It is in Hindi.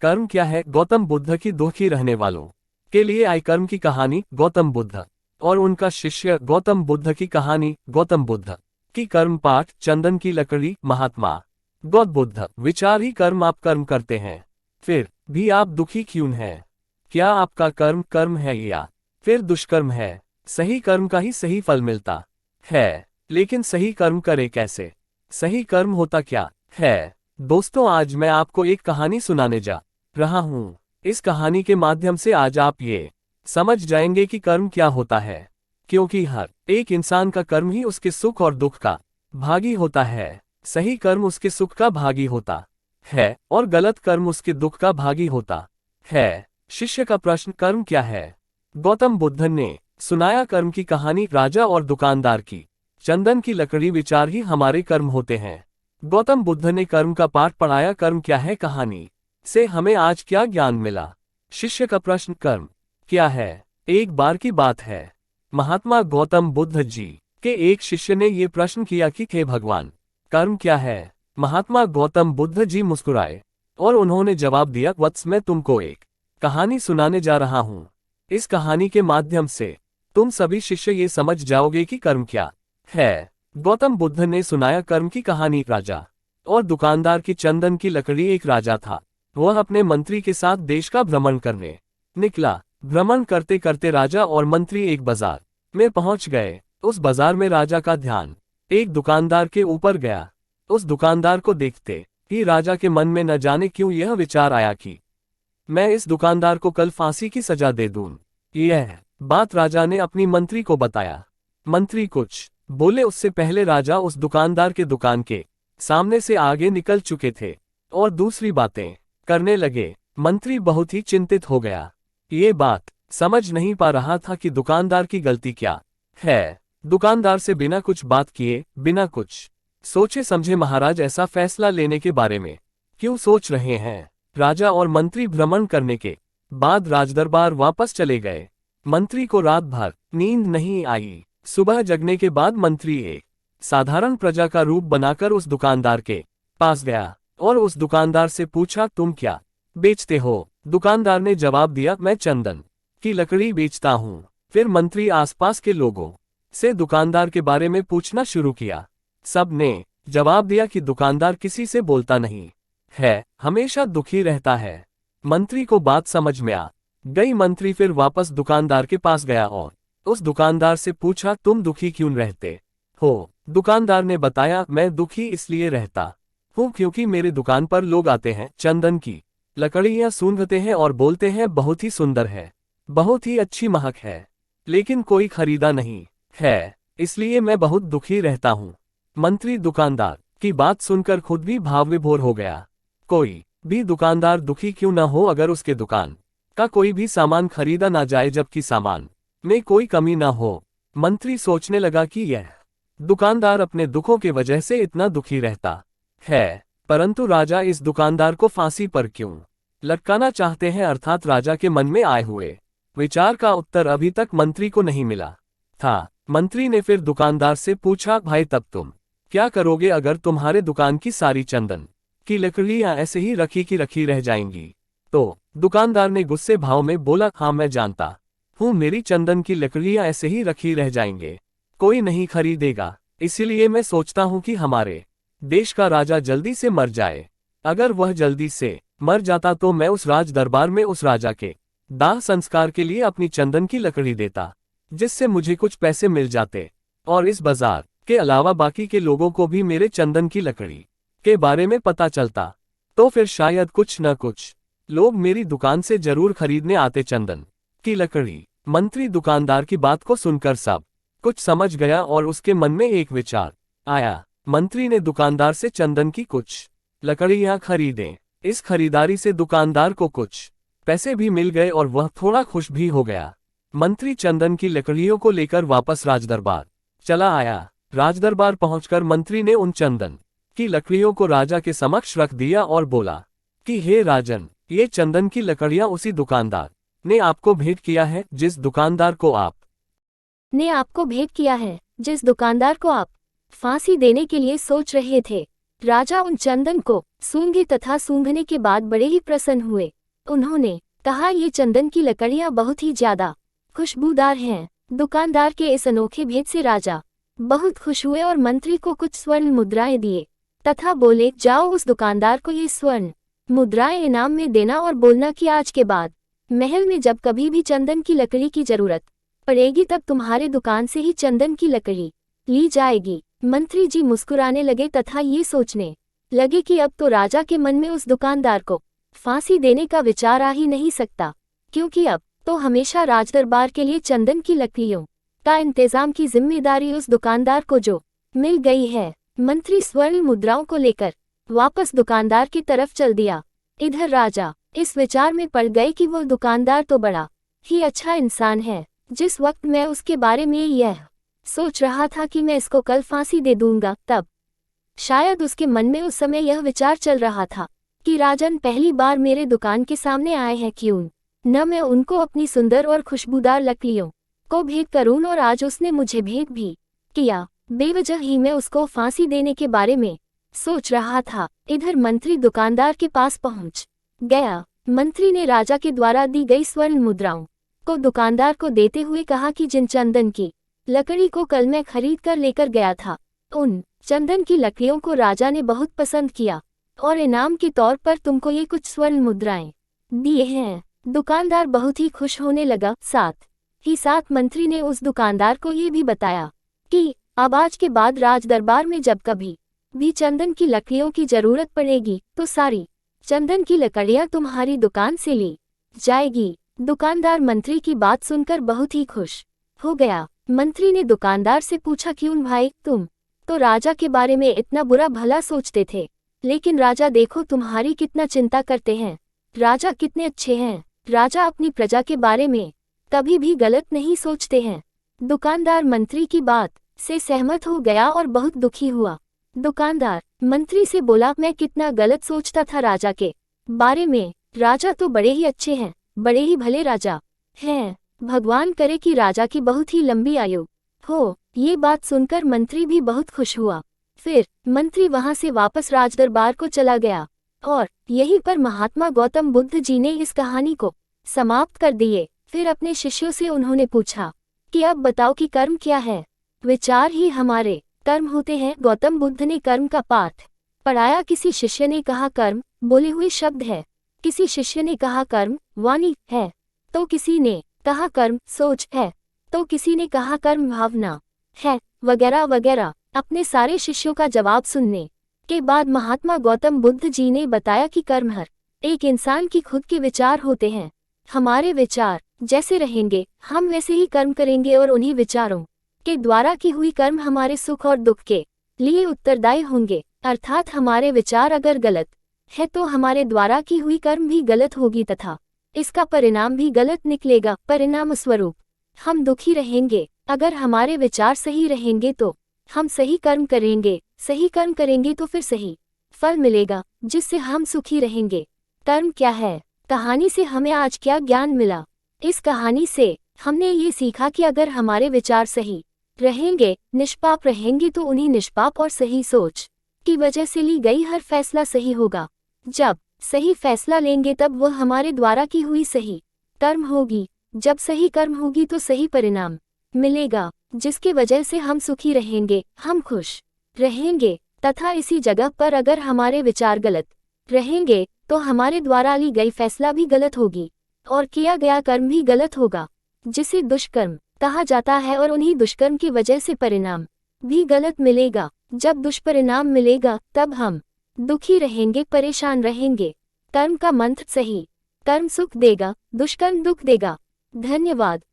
कर्म क्या है? गौतम बुद्ध की दुखी रहने वालों के लिए आई कर्म की कहानी। गौतम बुद्ध और उनका शिष्य गौतम बुद्ध की कहानी। गौतम बुद्ध की कर्म पाठ। चंदन की लकड़ी। महात्मा गौतम बुद्ध। विचार ही कर्म। आप कर्म करते हैं, फिर भी आप दुखी क्यों हैं? क्या आपका कर्म कर्म है या फिर दुष्कर्म है? सही कर्म का ही सही फल मिलता है, लेकिन सही कर्म करे कैसे? सही कर्म होता क्या है? दोस्तों, आज मैं आपको एक कहानी सुनाने जा रहा हूं। इस कहानी के माध्यम से आज आप ये समझ जाएंगे कि कर्म क्या होता है, क्योंकि हर एक इंसान का कर्म ही उसके सुख और दुख का भागी होता है। सही कर्म उसके सुख का भागी होता है और गलत कर्म उसके दुख का भागी होता है। शिष्य का प्रश्न, कर्म क्या है? गौतम बुद्ध ने सुनाया कर्म की कहानी। राजा और दुकानदार की चंदन की लकड़ी। विचार ही हमारे कर्म होते हैं। गौतम बुद्ध ने कर्म का पाठ पढ़ाया। कर्म क्या है कहानी से हमें आज क्या ज्ञान मिला? शिष्य का प्रश्न, कर्म क्या है? एक बार की बात है, महात्मा गौतम बुद्ध जी के एक शिष्य ने ये प्रश्न किया कि हे भगवान, कर्म क्या है? महात्मा गौतम बुद्ध जी मुस्कुराए और उन्होंने जवाब दिया, वत्स, मैं तुमको एक कहानी सुनाने जा रहा हूं। इस कहानी के माध्यम से तुम सभी शिष्य ये समझ जाओगे कि कर्म क्या है। गौतम बुद्ध ने सुनाया कर्म की कहानी। राजा और दुकानदार की चंदन की लकड़ी। एक राजा था, वह अपने मंत्री के साथ देश का भ्रमण करने निकला। भ्रमण करते करते राजा और मंत्री एक बाजार में पहुंच गए। उस बाजार में राजा का ध्यान एक दुकानदार के ऊपर गया। उस दुकानदार को देखते ही राजा के मन में न जाने क्यों यह विचार आया कि मैं इस दुकानदार को कल फांसी की सजा दे दूं। यह बात राजा ने अपनी मंत्री को बताया। मंत्री कुछ बोले उससे पहले राजा उस दुकानदार के दुकान के सामने से आगे निकल चुके थे और दूसरी बातें करने लगे। मंत्री बहुत ही चिंतित हो गया। ये बात समझ नहीं पा रहा था कि दुकानदार की गलती क्या है। दुकानदार से बिना कुछ बात किए, बिना कुछ सोचे समझे महाराज ऐसा फैसला लेने के बारे में क्यों सोच रहे हैं? राजा और मंत्री भ्रमण करने के बाद राजदरबार वापस चले गए। मंत्री को रात भर नींद नहीं आई। सुबह जगने के बाद मंत्री एक साधारण प्रजा का रूप बनाकर उस दुकानदार के पास गया और उस दुकानदार से पूछा, तुम क्या बेचते हो? दुकानदार ने जवाब दिया, मैं चंदन की लकड़ी बेचता हूँ। फिर मंत्री आसपास के लोगों से दुकानदार के बारे में पूछना शुरू किया। सब ने जवाब दिया कि दुकानदार किसी से बोलता नहीं है, हमेशा दुखी रहता है। मंत्री को बात समझ में आ गई। मंत्री फिर वापस दुकानदार के पास गया और उस दुकानदार से पूछा, तुम दुखी क्यों रहते हो? दुकानदार ने बताया, मैं दुखी इसलिए रहता हूँ क्योंकि मेरे दुकान पर लोग आते हैं, चंदन की लकड़ियां सूंघते हैं और बोलते हैं बहुत ही सुंदर है, बहुत ही अच्छी महक है, लेकिन कोई खरीदा नहीं है, इसलिए मैं बहुत दुखी रहता हूँ। मंत्री दुकानदार की बात सुनकर खुद भी भाव विभोर हो गया। कोई भी दुकानदार दुखी क्यों न हो अगर उसके दुकान का कोई भी सामान खरीदा ना जाए जबकि सामान में कोई कमी ना हो। मंत्री सोचने लगा कि यह दुकानदार अपने दुखों के वजह से इतना दुखी रहता है, परंतु राजा इस दुकानदार को फांसी पर क्यों लटकाना चाहते हैं? अर्थात राजा के मन में आए हुए विचार का उत्तर अभी तक मंत्री को नहीं मिला था। मंत्री ने फिर दुकानदार से पूछा, भाई तब तुम क्या करोगे अगर तुम्हारे दुकान की सारी चंदन की लकड़ियां ऐसे ही रखी की रखी रह जाएंगी? तो दुकानदार ने गुस्से भाव में बोला, हाँ मैं जानता हूँ मेरी चंदन की लकड़ियां ऐसे ही रखी रह जाएंगे, कोई नहीं खरीदेगा, इसीलिए मैं सोचता हूँ कि हमारे देश का राजा जल्दी से मर जाए। अगर वह जल्दी से मर जाता तो मैं उस राज दरबार में उस राजा के दाह संस्कार के लिए अपनी चंदन की लकड़ी देता, जिससे मुझे कुछ पैसे मिल जाते और इस बाजार के अलावा बाकी के लोगों को भी मेरे चंदन की लकड़ी के बारे में पता चलता, तो फिर शायद कुछ न कुछ लोग मेरी दुकान से जरूर खरीदने आते चंदन की लकड़ी। मंत्री दुकानदार की बात को सुनकर सब कुछ समझ गया और उसके मन में एक विचार आया। मंत्री ने दुकानदार से चंदन की कुछ लकड़ियां खरीदें। इस खरीदारी से दुकानदार को कुछ पैसे भी मिल गए और वह थोड़ा खुश भी हो गया। मंत्री चंदन की लकड़ियों को लेकर वापस राजदरबार चला आया। राजदरबार पहुंचकर मंत्री ने उन चंदन की लकड़ियों को राजा के समक्ष रख दिया और बोला कि हे राजन, ये चंदन की लकड़ियां उसी दुकानदार ने आपको भेंट किया है जिस दुकानदार को आप फांसी देने के लिए सोच रहे थे। राजा उन चंदन को सूंघे तथा सूंघने के बाद बड़े ही प्रसन्न हुए। उन्होंने कहा, ये चंदन की लकड़ियां बहुत ही ज्यादा खुशबूदार हैं। दुकानदार के इस अनोखे भेद से राजा बहुत खुश हुए और मंत्री को कुछ स्वर्ण मुद्राएं दिए तथा बोले, जाओ उस दुकानदार को ये स्वर्ण मुद्राएं इनाम में देना और बोलना कि आज के बाद महल में जब कभी भी चंदन की लकड़ी की जरूरत पड़ेगी तब तुम्हारे दुकान से ही चंदन की लकड़ी ली जाएगी। मंत्री जी मुस्कुराने लगे तथा ये सोचने लगे कि अब तो राजा के मन में उस दुकानदार को फांसी देने का विचार आ ही नहीं सकता, क्योंकि अब तो हमेशा राजदरबार के लिए चंदन की लकड़ियों का इंतजाम की जिम्मेदारी उस दुकानदार को जो मिल गई है। मंत्री स्वर्ण मुद्राओं को लेकर वापस दुकानदार की तरफ चल दिया। इधर राजा इस विचार में पड़ गए कि वो दुकानदार तो बड़ा ही अच्छा इंसान है। जिस वक्त मैं उसके बारे में यह सोच रहा था कि मैं इसको कल फांसी दे दूंगा, तब शायद उसके मन में उस समय यह विचार चल रहा था कि राजन पहली बार मेरे दुकान के सामने आए हैं, क्यों न मैं उनको अपनी सुंदर और खुशबूदार लकड़ियों को भेंट करूं। और आज उसने मुझे भेंट भी किया। बेवजह ही मैं उसको फांसी देने के बारे में सोच रहा था। इधर मंत्री दुकानदार के पास पहुंच गया। मंत्री ने राजा के द्वारा दी गई स्वर्ण मुद्राओं को दुकानदार को देते हुए कहा कि जिन चंदन की लकड़ी को कल मैं खरीद कर लेकर गया था, उन चंदन की लकड़ियों को राजा ने बहुत पसंद किया और इनाम के तौर पर तुमको ये कुछ स्वर्ण मुद्राएं दिए हैं। दुकानदार बहुत ही खुश होने लगा। साथ ही साथ मंत्री ने उस दुकानदार को ये भी बताया कि अब आज के बाद राज दरबार में जब कभी भी चंदन की लकड़ियों की जरूरत पड़ेगी तो सारी चंदन की लकड़ियां तुम्हारी दुकान से ली जाएगी। दुकानदार मंत्री की बात सुनकर बहुत ही खुश हो गया। मंत्री ने दुकानदार से पूछा, क्यों भाई, तुम तो राजा के बारे में इतना बुरा भला सोचते थे, लेकिन राजा देखो तुम्हारी कितना चिंता करते हैं। राजा कितने अच्छे हैं। राजा अपनी प्रजा के बारे में कभी भी गलत नहीं सोचते हैं। दुकानदार मंत्री की बात से सहमत हो गया और बहुत दुखी हुआ। दुकानदार मंत्री से बोला, मैं कितना गलत सोचता था राजा के बारे में। राजा तो बड़े ही अच्छे हैं, बड़े ही भले राजा हैं। भगवान करे कि राजा की बहुत ही लंबी आयु हो। ये बात सुनकर मंत्री भी बहुत खुश हुआ। फिर मंत्री वहां से वापस राजदरबार को चला गया और यहीं पर महात्मा गौतम बुद्ध जी ने इस कहानी को समाप्त कर दिए। फिर अपने शिष्यों से उन्होंने पूछा कि अब बताओ कि कर्म क्या है। विचार ही हमारे कर्म होते हैं। गौतम बुद्ध ने कर्म का पाठ पढ़ाया। किसी शिष्य ने कहा कर्म बोले हुए शब्द है, किसी शिष्य ने कहा कर्म वाणी है, तो किसी ने कहा कर्म सोच है, तो किसी ने कहा कर्म भावना है, वगैरह वगैरह। अपने सारे शिष्यों का जवाब सुनने के बाद महात्मा गौतम बुद्ध जी ने बताया कि कर्म हर एक इंसान की खुद के विचार होते हैं। हमारे विचार जैसे रहेंगे हम वैसे ही कर्म करेंगे और उन्हीं विचारों के द्वारा की हुई कर्म हमारे सुख और दुख के लिए उत्तरदायी होंगे। अर्थात हमारे विचार अगर गलत है तो हमारे द्वारा की हुई कर्म भी गलत होगी तथा इसका परिणाम भी गलत निकलेगा। परिणाम स्वरूप हम दुखी रहेंगे। अगर हमारे विचार सही रहेंगे तो हम सही कर्म करेंगे, सही कर्म करेंगे तो फिर सही फल मिलेगा जिससे हम सुखी रहेंगे। कर्म क्या है? कहानी से हमें आज क्या ज्ञान मिला? इस कहानी से हमने ये सीखा कि अगर हमारे विचार सही रहेंगे, निष्पाप रहेंगे तो उन्हीं निष्पाप और सही सोच की वजह से ली गई हर फैसला सही होगा। जब सही फैसला लेंगे तब वह हमारे द्वारा की हुई सही कर्म होगी। जब सही कर्म होगी तो सही परिणाम मिलेगा जिसके वजह से हम सुखी रहेंगे, हम खुश रहेंगे। तथा इसी जगह पर अगर हमारे विचार गलत रहेंगे तो हमारे द्वारा ली गई फैसला भी गलत होगी और किया गया कर्म भी गलत होगा जिसे दुष्कर्म कहा जाता है और उन्हीं दुष्कर्म की वजह से परिणाम भी गलत मिलेगा। जब दुष्परिणाम मिलेगा तब हम दुखी रहेंगे, परेशान रहेंगे। कर्म का मंत्र सही कर्म सुख देगा, दुष्कर्म दुख देगा। धन्यवाद।